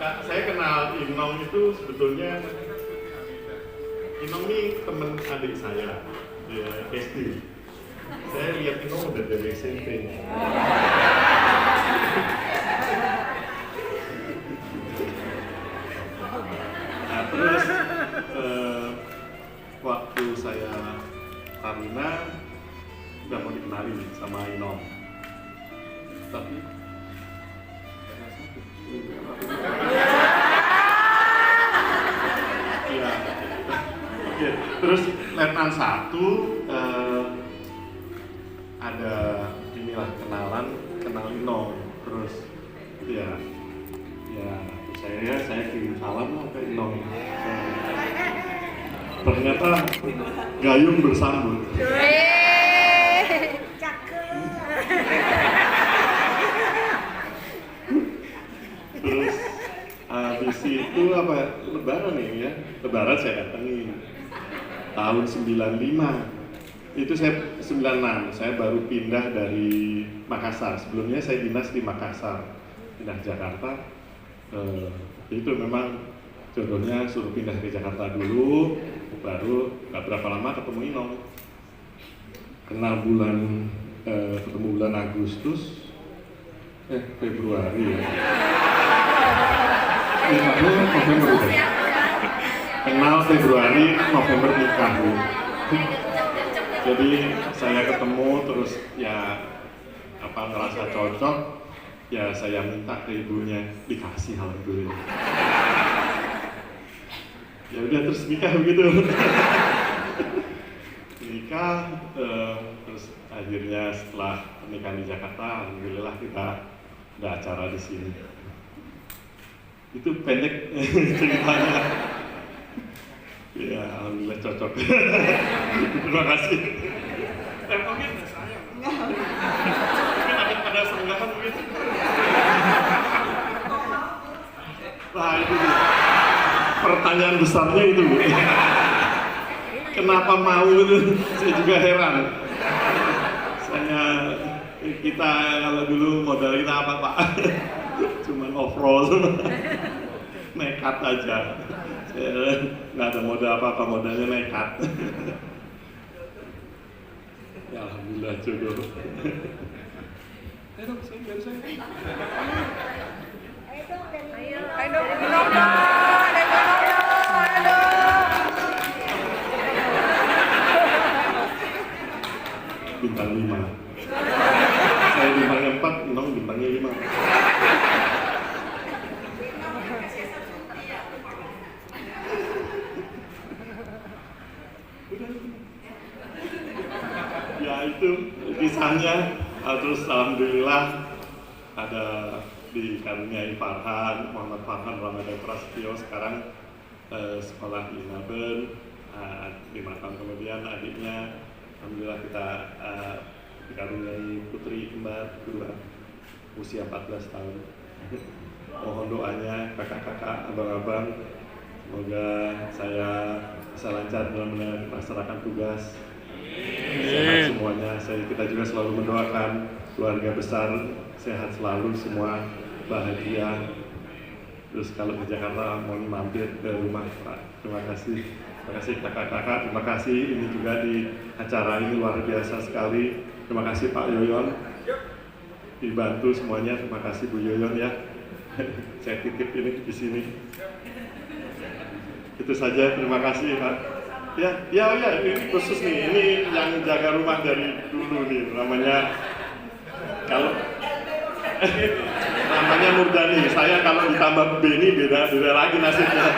Kak, saya kenal Inong itu sebetulnya Inong ini teman adik saya, dia SD. Saya lihat Inong udah dari SMP. Nah, terus waktu saya Taruna udah mau dikenalin sama Inong, tapi ya, oke. Terus Letnan 1 ada inilah kenal Inong, terus ya saya kirim salam lah ke Inong. Ternyata gayung bersambut. Terus habis itu apa lebaran ya? Lebaran saya datangin tahun 95. Itu saya 96, saya baru pindah dari Makassar. Sebelumnya saya dinas di Makassar, pindah Jakarta. Itu memang jodohnya suruh pindah ke Jakarta dulu, baru nggak berapa lama ketemu Inong. Ketemu bulan Agustus, Februari ya. November ya. Kenal Februari, November nikah. Jadi saya ketemu terus ya ngerasa cocok, ya saya minta ke ibunya, dikasih alhamdulillah. Ya udah terus nikah begitu. Nikah terus akhirnya setelah pernikahan di Jakarta, alhamdulillah kita ada acara di sini. Itu pendek ceritanya. Ya, alhamdulillah cocok. Terima kasih. Mungkin saya. Mungkin ada pada senggahan mungkin. Nah itu dia. Pertanyaan besarnya itu, Bu. Kenapa mau itu? Saya juga heran. Kita kalau dulu modal kita apa, Pak? Cuman off-road. Nekat aja. Nggak ada modal apa-apa, modalnya nekat. Ya alhamdulillah jodoh. Ayo dong, saya. Ayo, Bintang 5. Saya bintangnya 4, Inong bintangnya 5. Ya itu kisahnya. Terus alhamdulillah ada dikaruniai Farhan, Muhammad Farhan Ramadan Prasetyo sekarang sekolah di Melbourne. 5 tahun kemudian adiknya alhamdulillah kita dikaruniai putri kembar kedua usia 14 tahun. Mohon doanya kakak-kakak, abang-abang, semoga saya bisa lancar dalam melaksanakan tugas. Sehat semuanya. Kita juga selalu mendoakan keluarga besar sehat selalu, semua bahagia. Terus kalau ke Jakarta mau mampir ke rumah Pak. Terima kasih kakak-kakak. Terima kasih ini juga di acara ini luar biasa sekali. Terima kasih Pak Yoyon. Dibantu semuanya. Terima kasih Bu Yoyon ya. Saya titip ini di sini. Itu saja. Terima kasih Pak. Ya, ini khusus nih, ini yang jaga rumah dari dulu nih, namanya Murdani. Saya kalau ditambah Beni beda lagi nasibnya.